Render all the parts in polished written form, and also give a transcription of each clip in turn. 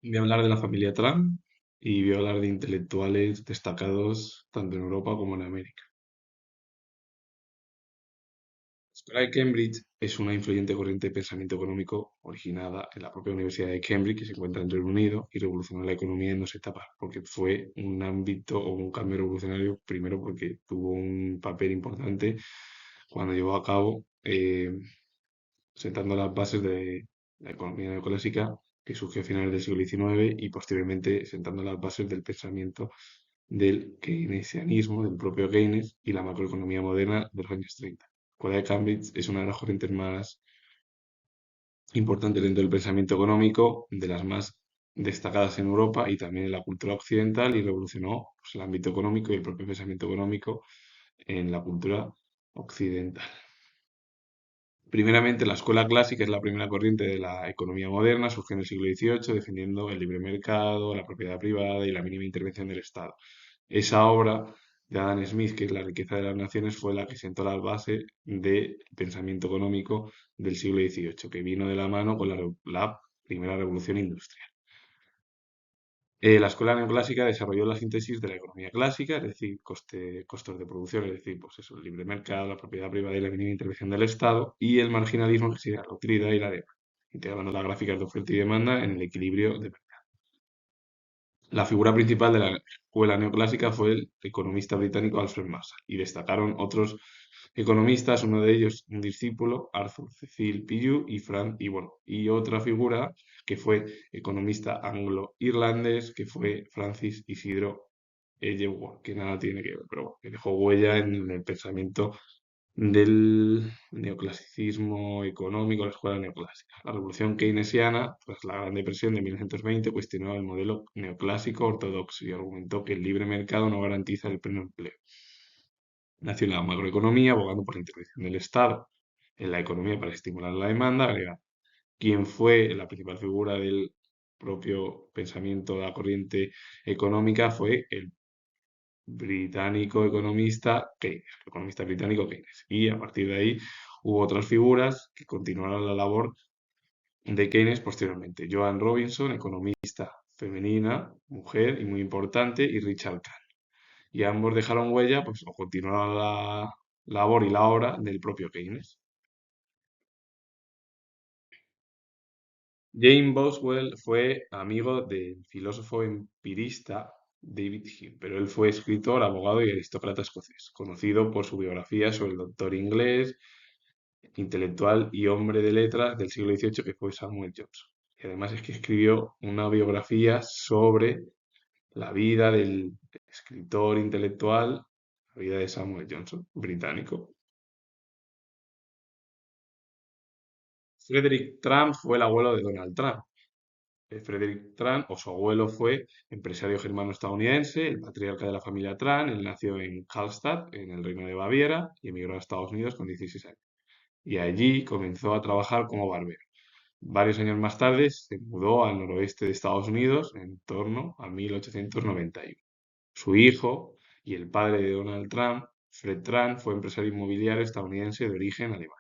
Voy a hablar de la familia Trump y voy a hablar de intelectuales destacados tanto en Europa como en América. La Escuela de Cambridge es una influyente corriente de pensamiento económico originada en la propia Universidad de Cambridge, que se encuentra en Reino Unido, y revolucionó la economía en dos etapas, porque fue un ámbito o un cambio revolucionario, primero porque tuvo un papel importante cuando llevó a cabo sentando las bases de la economía neoclásica que surgió a finales del siglo XIX y posteriormente sentando las bases del pensamiento del keynesianismo, del propio Keynes y la macroeconomía moderna de los años 30. La Escuela de Cambridge es una de las corrientes más importantes dentro del pensamiento económico, de las más destacadas en Europa y también en la cultura occidental y revolucionó pues, el ámbito económico y el propio pensamiento económico en la cultura occidental. Primeramente, la escuela clásica es la primera corriente de la economía moderna, surgió en el siglo XVIII defendiendo el libre mercado, la propiedad privada y la mínima intervención del Estado. Esa obra de Adam Smith, que es La riqueza de las naciones, fue la que sentó las bases del pensamiento económico del siglo XVIII, que vino de la mano con la primera revolución industrial. La escuela neoclásica desarrolló la síntesis de la economía clásica, es decir, costos de producción, es decir, pues eso, el libre mercado, la propiedad privada y la mínima intervención del Estado, y el marginalismo, que sería la utilidad y la demanda, integrando las gráficas de oferta y demanda en el equilibrio de mercado. La figura principal de la escuela neoclásica fue el economista británico Alfred Marshall, y destacaron otros economistas, uno de ellos un discípulo, Arthur Cecil Pugh y otra figura que fue economista anglo-irlandés, que fue Francis Isidro Ellsworth, que nada tiene que ver, pero bueno, que dejó huella en el pensamiento del neoclasicismo económico, la escuela neoclásica. La revolución keynesiana, tras la Gran Depresión de 1920, cuestionó el modelo neoclásico ortodoxo y argumentó que el libre mercado no garantiza el pleno empleo. Nació la macroeconomía, abogando por la intervención del Estado en la economía para estimular la demanda. Agrega, quien fue la principal figura del propio pensamiento de la corriente económica fue el británico economista británico Keynes. Y a partir de ahí hubo otras figuras que continuaron la labor de Keynes posteriormente. Joan Robinson, economista femenina, mujer y muy importante, y Richard Kahn. Y ambos dejaron huella, pues, o continuaron la labor y la obra del propio Keynes. James Boswell fue amigo del filósofo empirista David Hume, pero él fue escritor, abogado y aristócrata escocés, conocido por su biografía sobre el doctor inglés, intelectual y hombre de letras del siglo XVIII que fue Samuel Johnson. Y además es que escribió una biografía sobre la vida del escritor intelectual, la vida de Samuel Johnson, británico. Frederick Trump fue el abuelo de Donald Trump. Frederick Trump, o su abuelo, fue empresario germano-estadounidense, el patriarca de la familia Trump. Él nació en Hallstatt, en el Reino de Baviera, y emigró a Estados Unidos con 16 años. Y allí comenzó a trabajar como barbero. Varios años más tarde se mudó al noroeste de Estados Unidos en torno a 1891. Su hijo y el padre de Donald Trump, Fred Trump, fue empresario inmobiliario estadounidense de origen alemán.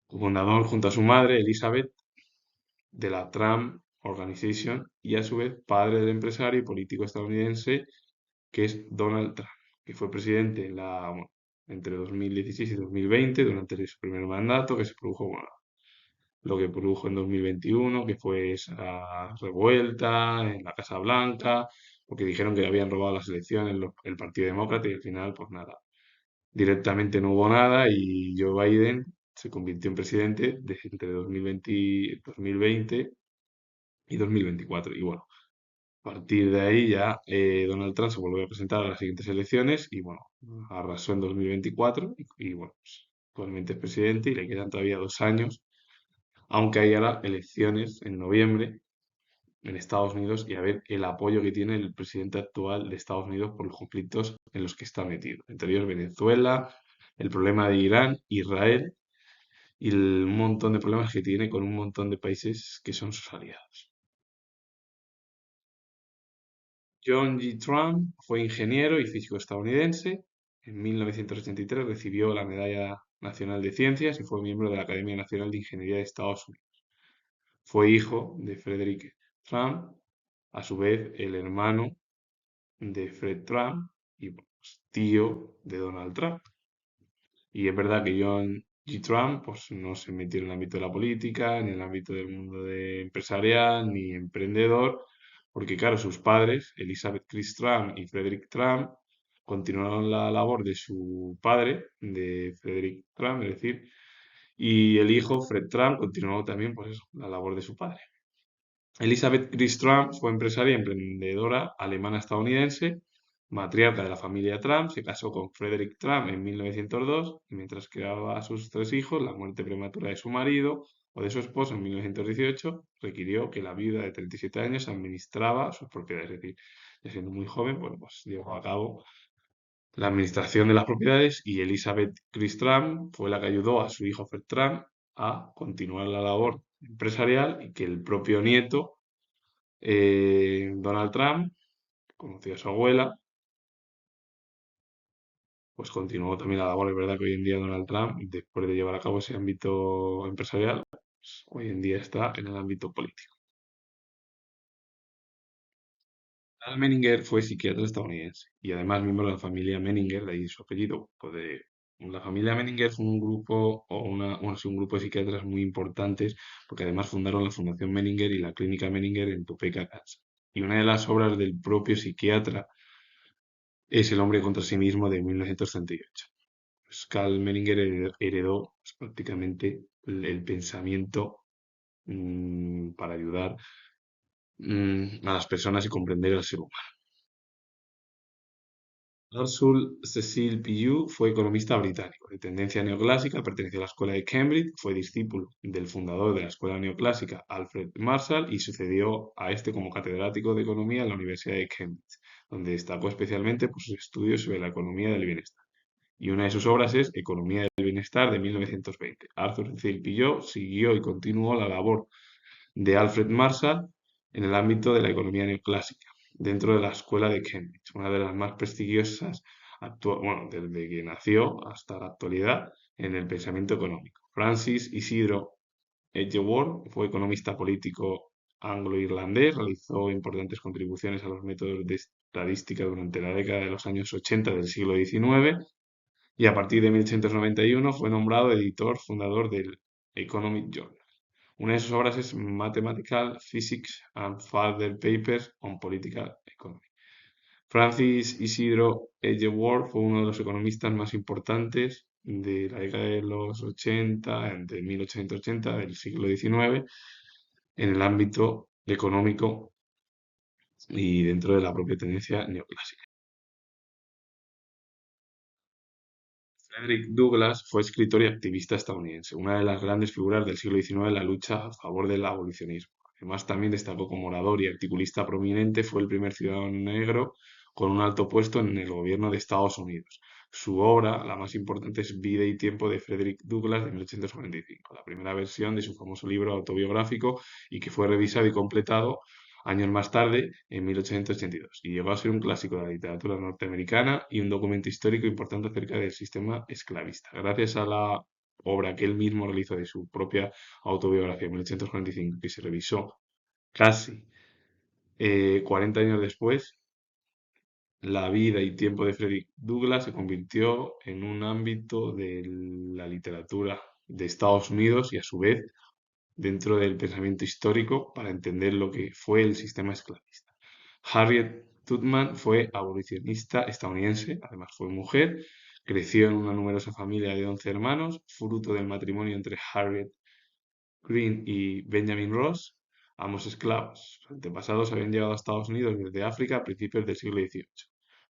Fundador junto a su madre, Elizabeth, de la Trump Organization y a su vez padre del empresario y político estadounidense que es Donald Trump, que fue presidente bueno, entre 2016 y 2020 durante su primer mandato, que se produjo, bueno, lo que produjo en 2021, que fue esa revuelta en la Casa Blanca, porque dijeron que le habían robado las elecciones el Partido Demócrata y al final, pues nada, directamente no hubo nada y Joe Biden se convirtió en presidente entre 2020 y 2024. Y bueno, a partir de ahí ya Donald Trump se volvió a presentar a las siguientes elecciones y bueno, arrasó en 2024 y bueno, pues, actualmente es presidente y le quedan todavía 2 años, aunque hay ahora elecciones en noviembre en Estados Unidos y a ver el apoyo que tiene el presidente actual de Estados Unidos por los conflictos en los que está metido. Entre ellos Venezuela, el problema de Irán, Israel y el montón de problemas que tiene con un montón de países que son sus aliados. John G. Trump fue ingeniero y físico estadounidense. En 1983 recibió la Medalla Nacional de Ciencias y fue miembro de la Academia Nacional de Ingeniería de Estados Unidos. Fue hijo de Frederick Trump, a su vez el hermano de Fred Trump y pues, tío de Donald Trump. Y es verdad que John G. Trump pues, no se metió en el ámbito de la política, ni en el ámbito del mundo empresarial, ni emprendedor, porque claro, sus padres, Elizabeth Chris Trump y Frederick Trump, continuaron la labor de su padre, de Frederick Trump, es decir, y el hijo, Fred Trump, continuó también pues, eso, la labor de su padre. Elizabeth Chris Trump fue empresaria y emprendedora alemana-estadounidense, matriarca de la familia Trump, se casó con Frederick Trump en 1902 y mientras criaba a sus tres hijos, la muerte prematura de su marido o de su esposo en 1918 requirió que la viuda de 37 años administraba sus propiedades. Es decir, ya siendo muy joven, bueno, pues llevó a cabo la administración de las propiedades y Elizabeth Chris Trump fue la que ayudó a su hijo Fred Trump a continuar la labor empresarial y que el propio nieto Donald Trump, conoció a su abuela, pues continuó también la labor. Es verdad que hoy en día Donald Trump, después de llevar a cabo ese ámbito empresarial, pues, hoy en día está en el ámbito político. Al Menninger fue psiquiatra estadounidense y además miembro de la familia Menninger, de ahí su apellido. La familia Menninger fue un grupo o sí, un grupo de psiquiatras muy importantes porque además fundaron la Fundación Menninger y la Clínica Menninger en Topeka, Kansas. Y una de las obras del propio psiquiatra es El hombre contra sí mismo de 1938. Pues Karl Menninger heredó pues, prácticamente el pensamiento para ayudar a las personas y comprender al ser humano. Ursula Cecil Pugh fue economista británico de tendencia neoclásica, perteneció a la escuela de Cambridge, fue discípulo del fundador de la escuela neoclásica, Alfred Marshall, y sucedió a este como catedrático de economía en la Universidad de Cambridge, donde destacó especialmente por sus estudios sobre la economía del bienestar. Y una de sus obras es Economía del Bienestar de 1920. Arthur C. Pillot siguió y continuó la labor de Alfred Marshall en el ámbito de la economía neoclásica, dentro de la escuela de Cambridge, una de las más prestigiosas, bueno, desde que nació hasta la actualidad en el pensamiento económico. Francis Isidro Edgeworth fue economista político anglo-irlandés, realizó importantes contribuciones a los métodos de estadística durante la década de los años 80 del siglo XIX y a partir de 1891 fue nombrado editor fundador del Economic Journal. Una de sus obras es Mathematical Physics and Further Papers on Political Economy. Francis Isidro Edgeworth fue uno de los economistas más importantes de la década de los 80, de 1880, del siglo XIX, en el ámbito económico y dentro de la propia tendencia neoclásica. Frederick Douglass fue escritor y activista estadounidense, una de las grandes figuras del siglo XIX en la lucha a favor del abolicionismo. Además, también destacó como orador y articulista prominente, fue el primer ciudadano negro con un alto puesto en el gobierno de Estados Unidos. Su obra, la más importante, es Vida y tiempo de Frederick Douglass de 1845, la primera versión de su famoso libro autobiográfico y que fue revisado y completado años más tarde, en 1882, y llegó a ser un clásico de la literatura norteamericana y un documento histórico importante acerca del sistema esclavista. Gracias a la obra que él mismo realizó de su propia autobiografía en 1845, que se revisó casi 40 años después, la vida y tiempo de Frederick Douglass se convirtió en un ámbito de la literatura de Estados Unidos y a su vez dentro del pensamiento histórico para entender lo que fue el sistema esclavista. Harriet Tubman fue abolicionista estadounidense, además fue mujer, creció en una numerosa familia de 11 hermanos, fruto del matrimonio entre Harriet Green y Benjamin Ross, ambos esclavos. Sus antepasados habían llegado a Estados Unidos desde África a principios del siglo XVIII.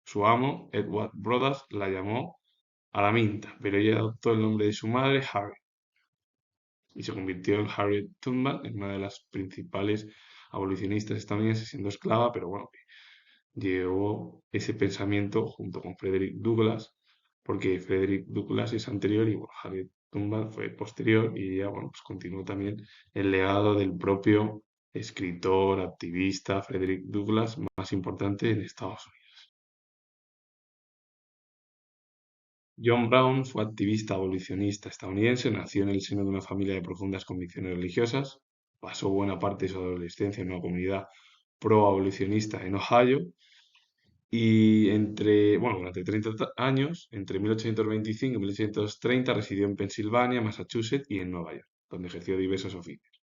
Su amo, Edward Brothers, la llamó a la minta, pero ella adoptó el nombre de su madre, Harriet, y se convirtió en Harriet Tubman, en una de las principales abolicionistas estadounidenses, siendo esclava, pero bueno, llevó ese pensamiento junto con Frederick Douglass, porque Frederick Douglass es anterior y bueno, Harriet Tubman fue posterior y ya bueno, pues continuó también el legado del propio escritor, activista Frederick Douglass más importante en Estados Unidos. John Brown fue activista abolicionista estadounidense, nació en el seno de una familia de profundas convicciones religiosas. pasó buena parte de su adolescencia en una comunidad pro-abolicionista en Ohio y durante 30 años, entre 1825 y 1830, residió en Pensilvania, Massachusetts y en Nueva York, donde ejerció diversos oficios.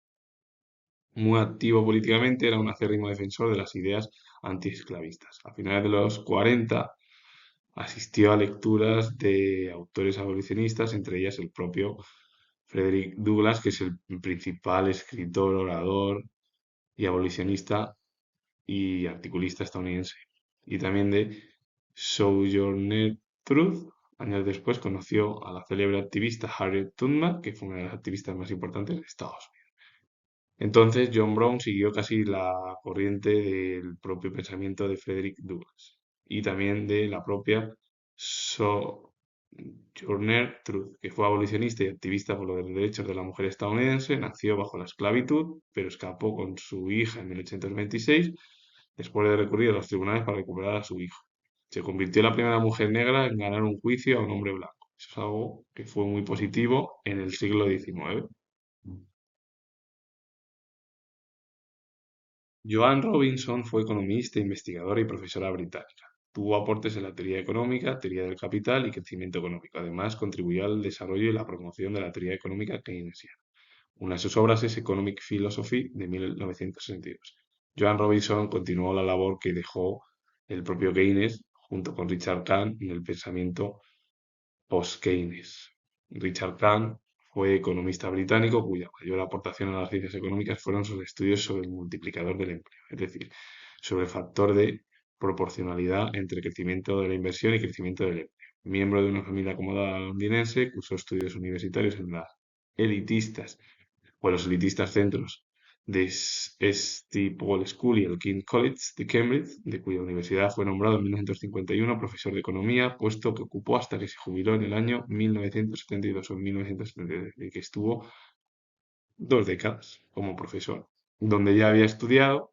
Muy activo políticamente, era un acérrimo defensor de las ideas antiesclavistas. A finales de los 40 asistió a lecturas de autores abolicionistas, entre ellas el propio Frederick Douglass, que es el principal escritor, orador y abolicionista y articulista estadounidense. Y también de Sojourner Truth. Años después conoció a la célebre activista Harriet Tubman, que fue una de las activistas más importantes de Estados Unidos. Entonces, John Brown siguió casi la corriente del propio pensamiento de Frederick Douglass y también de la propia Sojourner Truth, que fue abolicionista y activista por los derechos de la mujer estadounidense. Nació bajo la esclavitud, pero escapó con su hija en 1826 después de recurrir a los tribunales para recuperar a su hijo. Se convirtió en la primera mujer negra en ganar un juicio a un hombre blanco. Eso es algo que fue muy positivo en el siglo XIX. Joan Robinson fue economista, investigadora y profesora británica. Tuvo aportes en la teoría económica, teoría del capital y crecimiento económico. Además, contribuyó al desarrollo y la promoción de la teoría económica keynesiana. Una de sus obras es Economic Philosophy de 1962. Joan Robinson continuó la labor que dejó el propio Keynes junto con Richard Kahn en el pensamiento post-Keynes. Richard Kahn fue economista británico cuya mayor aportación a las ciencias económicas fueron sus estudios sobre el multiplicador del empleo, es decir, sobre el factor de proporcionalidad entre crecimiento de la inversión y crecimiento del empleo. Miembro de una familia acomodada londinense, cursó estudios universitarios en las elitistas o los elitistas centros de St. Paul School y el King's College de Cambridge, de cuya universidad fue nombrado en 1951 profesor de economía, puesto que ocupó hasta que se jubiló en el año 1972 o 1973, y que estuvo 2 décadas como profesor, donde ya había estudiado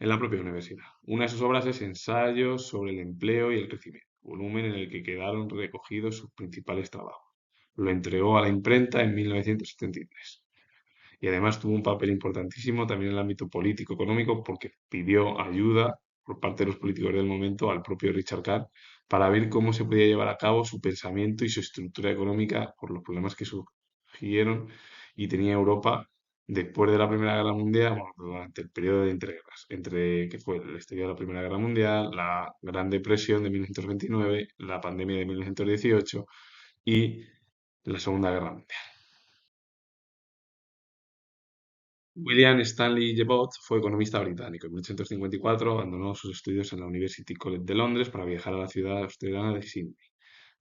en la propia universidad. Una de sus obras es Ensayos sobre el empleo y el crecimiento, volumen en el que quedaron recogidos sus principales trabajos. Lo entregó a la imprenta en 1973 y además tuvo un papel importantísimo también en el ámbito político-económico porque pidió ayuda por parte de los políticos del momento al propio Richard Kahn para ver cómo se podía llevar a cabo su pensamiento y su estructura económica por los problemas que surgieron y tenía Europa después de la Primera Guerra Mundial, bueno, durante el periodo de entreguerras, entre que fue el estallido de la Primera Guerra Mundial, la Gran Depresión de 1929, la pandemia de 1918 y la Segunda Guerra Mundial. William Stanley Jevons fue economista británico. En 1854 abandonó sus estudios en la University College de Londres para viajar a la ciudad australiana de Sydney,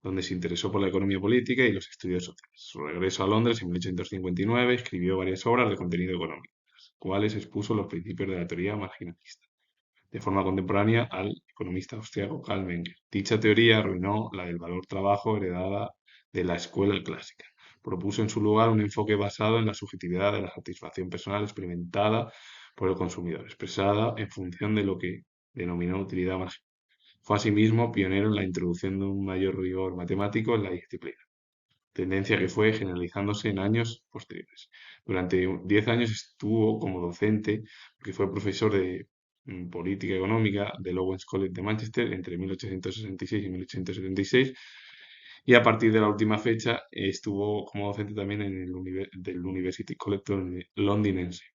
donde se interesó por la economía política y los estudios sociales. Su regreso a Londres en 1859 escribió varias obras de contenido económico, las cuales expuso los principios de la teoría marginalista, de forma contemporánea al economista austriaco Karl Menger. Dicha teoría arruinó la del valor trabajo heredada de la escuela clásica. Propuso en su lugar un enfoque basado en la subjetividad de la satisfacción personal experimentada por el consumidor, expresada en función de lo que denominó utilidad marginal. Fue asimismo pionero en la introducción de un mayor rigor matemático en la disciplina, tendencia que fue generalizándose en años posteriores. Durante 10 años estuvo como docente, que fue profesor de política económica del Owens College de Manchester entre 1866 y 1876, y a partir de la última fecha estuvo como docente también en el del University College londinense.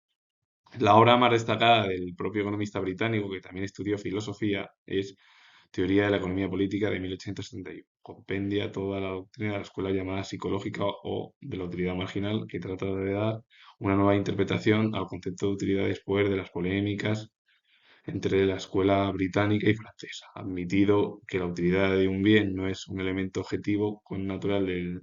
La obra más destacada del propio economista británico, que también estudió filosofía, es Teoría de la Economía Política de 1871. Compendia toda la doctrina de la escuela llamada psicológica o de la utilidad marginal, que trata de dar una nueva interpretación al concepto de utilidad después de las polémicas entre la escuela británica y francesa, admitido que la utilidad de un bien no es un elemento objetivo con natural del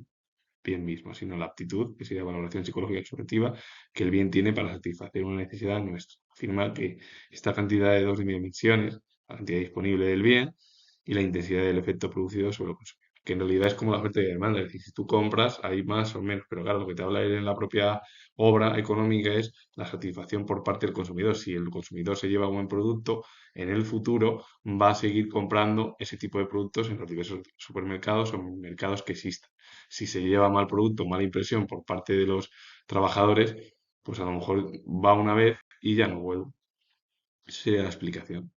bien mismo, sino la aptitud, que sería valoración psicológica subjetiva, que el bien tiene para satisfacer una necesidad nuestra. Afirma que esta cantidad de dos dimensiones, la cantidad disponible del bien y la intensidad del efecto producido sobre el consumidor, que en realidad es como la oferta y la demanda, es decir, si tú compras hay más o menos, pero claro, lo que te habla él en la propia obra económica es la satisfacción por parte del consumidor. Si el consumidor se lleva un buen producto, en el futuro va a seguir comprando ese tipo de productos en los diversos supermercados o mercados que existan. Si se lleva mal producto, mala impresión por parte de los trabajadores, pues a lo mejor va una vez y ya no vuelve. Esa sería la explicación.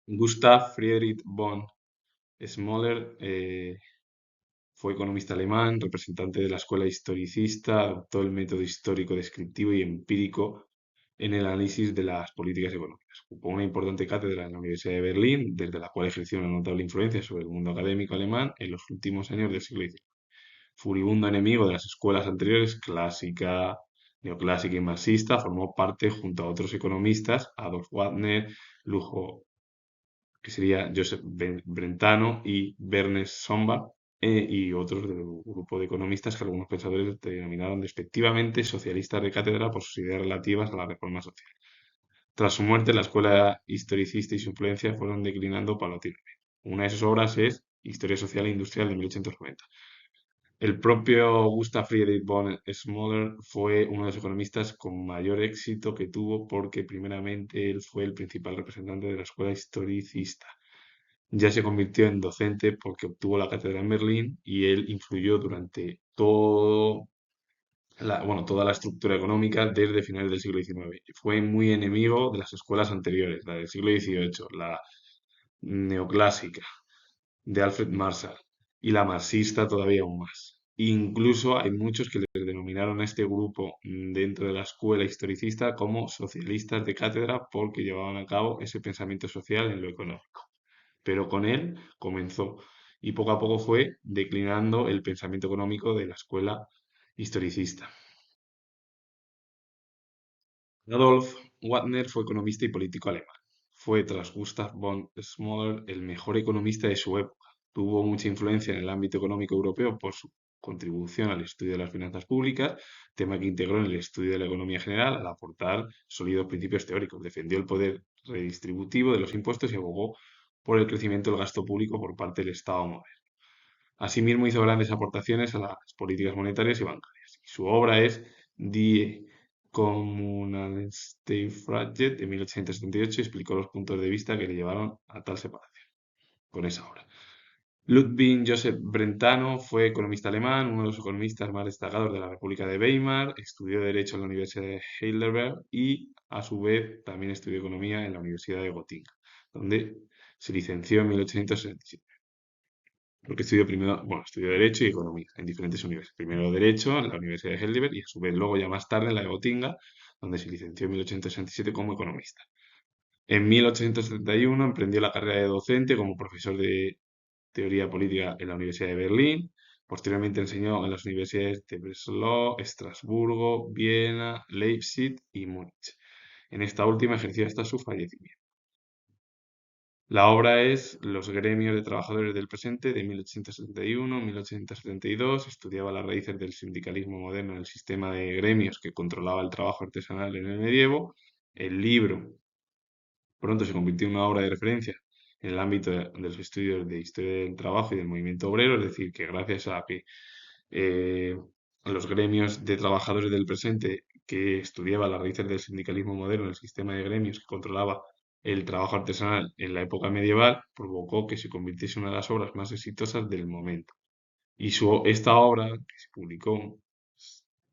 Gustav Friedrich von Schmoller fue economista alemán, representante de la escuela historicista, adoptó el método histórico descriptivo y empírico en el análisis de las políticas económicas. Ocupó una importante cátedra en la Universidad de Berlín, desde la cual ejerció una notable influencia sobre el mundo académico alemán en los últimos años del siglo XIX. Furibundo enemigo de las escuelas anteriores, clásica, neoclásica y marxista, formó parte, junto a otros economistas, Adolf Wagner, Lujo, que sería Joseph Brentano y Werner Sombart, y otros del grupo de economistas que algunos pensadores denominaron despectivamente socialistas de cátedra por sus ideas relativas a la reforma social. Tras su muerte, la escuela historicista y su influencia fueron declinando paulatinamente. Una de sus obras es Historia Social e Industrial de 1890. El propio Gustav Friedrich von Schmoller fue uno de los economistas con mayor éxito que tuvo porque primeramente él fue el principal representante de la escuela historicista. Ya se convirtió en docente porque obtuvo la cátedra en Berlín y él influyó durante toda la estructura económica desde finales del siglo XIX. Fue muy enemigo de las escuelas anteriores, la del siglo XVIII, la neoclásica de Alfred Marshall y la marxista todavía aún más. Incluso hay muchos que les denominaron a este grupo dentro de la escuela historicista como socialistas de cátedra porque llevaban a cabo ese pensamiento social en lo económico. Pero con él comenzó y poco a poco fue declinando el pensamiento económico de la escuela historicista. Adolf Wagner fue economista y político alemán. Fue, tras Gustav von Schmoller, el mejor economista de su época. Tuvo mucha influencia en el ámbito económico europeo por su contribución al estudio de las finanzas públicas, tema que integró en el estudio de la economía general al aportar sólidos principios teóricos. Defendió el poder redistributivo de los impuestos y abogó por el crecimiento del gasto público por parte del Estado moderno. Asimismo, hizo grandes aportaciones a las políticas monetarias y bancarias. Su obra es Die Kommunalstaatsfrage de 1878 y explicó los puntos de vista que le llevaron a tal separación con esa obra. Ludwig Joseph Brentano fue economista alemán, uno de los economistas más destacados de la República de Weimar, estudió Derecho en la Universidad de Heidelberg y, a su vez, también estudió Economía en la Universidad de Gotinga, donde se licenció en 1867. Porque estudió Derecho y Economía en diferentes universidades. Primero Derecho en la Universidad de Heidelberg y a su vez luego ya más tarde en la de Gotinga, donde se licenció en 1867 como economista. En 1871 emprendió la carrera de docente como profesor de teoría política en la Universidad de Berlín. Posteriormente enseñó en las universidades de Breslau, Estrasburgo, Viena, Leipzig y Múnich. En esta última ejerció hasta su fallecimiento. La obra es Los gremios de trabajadores del presente de 1871-1872. Estudiaba las raíces del sindicalismo moderno en el sistema de gremios que controlaba el trabajo artesanal en el medievo. El libro pronto se convirtió en una obra de referencia en el ámbito de los estudios de historia del trabajo y del movimiento obrero, es decir, que gracias a que eh, los gremios de trabajadores del presente, que estudiaba las raíces del sindicalismo moderno, el sistema de gremios que controlaba el trabajo artesanal en la época medieval, provocó que se convirtiese en una de las obras más exitosas del momento. Y esta obra, que se publicó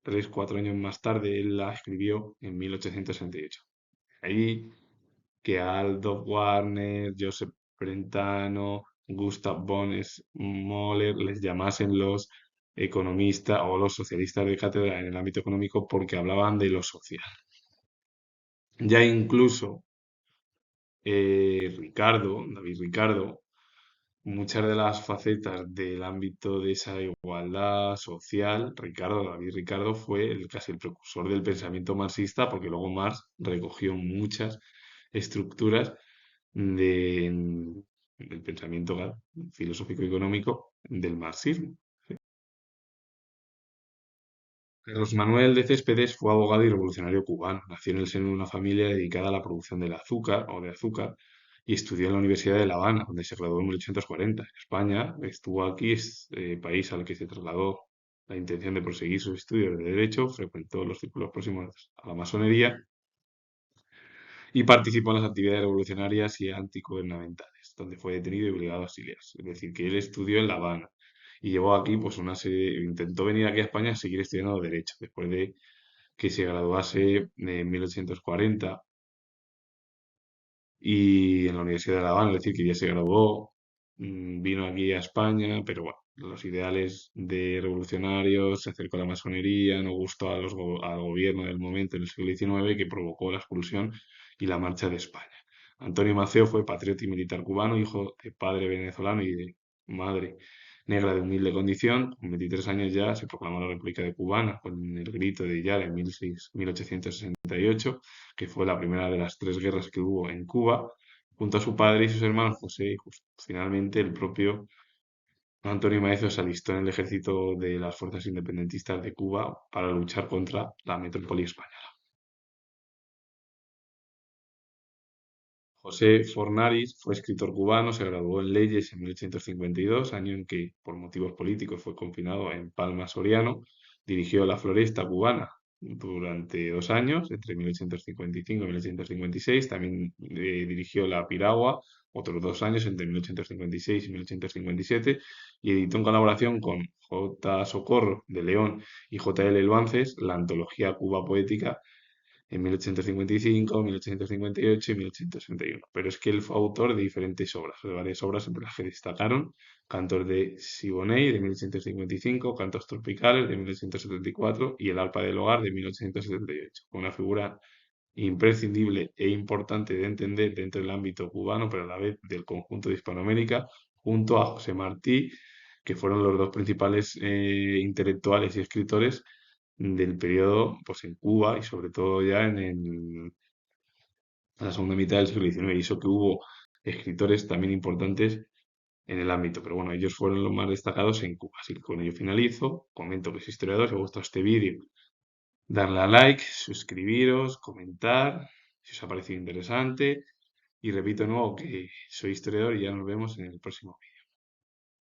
3, 4 años más tarde, él la escribió en 1868. Ahí que Aldous Warner, Joseph Brentano, Gustav von Schmoller les llamasen los economistas o los socialistas de cátedra en el ámbito económico porque hablaban de lo social. Ya incluso David Ricardo, muchas de las facetas del ámbito de esa igualdad social, David Ricardo fue casi el precursor del pensamiento marxista porque luego Marx recogió muchas estructuras del pensamiento filosófico y económico del marxismo. Carlos Manuel de Céspedes fue abogado y revolucionario cubano. Nació en el seno de una familia dedicada a la producción del azúcar o de azúcar y estudió en la Universidad de La Habana, donde se graduó en 1840. En España estuvo aquí, país al que se trasladó la intención de proseguir sus estudios de Derecho, frecuentó los círculos próximos a la masonería y participó en las actividades revolucionarias y antigubernamentales, donde fue detenido y obligado a exiliarse. Es decir, que él estudió en La Habana y llevó aquí pues una serie, intentó venir aquí a España a seguir estudiando Derecho, después de que se graduase en 1840 y en la Universidad de La Habana, es decir, que ya se graduó, vino aquí a España, pero bueno, los ideales de revolucionarios, se acercó a la masonería, no gustó a al gobierno del momento en el siglo XIX que provocó la expulsión y la marcha de España. Antonio Maceo fue patriota y militar cubano, hijo de padre venezolano y de madre negra de humilde condición. Con 23 años ya se proclamó la República de Cubana con el grito de Yara en 1868, que fue la primera de las tres guerras que hubo en Cuba, junto a su padre y sus hermanos José y finalmente el propio Antonio Maezo se alistó en el ejército de las fuerzas independentistas de Cuba para luchar contra la metrópoli española. José Fornaris fue escritor cubano, se graduó en leyes en 1852, año en que, por motivos políticos, fue confinado en Palma Soriano. Dirigió La Floresta cubana durante 2 años, entre 1855 y 1856. También dirigió La Piragua, otros 2 años, entre 1856 y 1857. Y editó en colaboración con J. Socorro de León y J. L. Luances la antología Cuba Poética en 1855, 1858 y 1861. Pero es que él fue autor de diferentes obras, de varias obras entre las que destacaron Cantos de Siboney de 1855, Cantos Tropicales de 1874 y El Arpa del Hogar de 1878. Una figura imprescindible e importante de entender dentro del ámbito cubano, pero a la vez del conjunto de Hispanoamérica, junto a José Martí, que fueron los dos principales intelectuales y escritores del periodo pues, en Cuba y sobre todo ya en la segunda mitad del siglo XIX. Y eso que hubo escritores también importantes en el ámbito, pero bueno, ellos fueron los más destacados en Cuba. Así que con ello finalizo. Comento que soy historiador. Si os gustado este vídeo, darle a like, suscribiros, comentar si os ha parecido interesante. Y repito de nuevo que soy historiador y ya nos vemos en el próximo vídeo.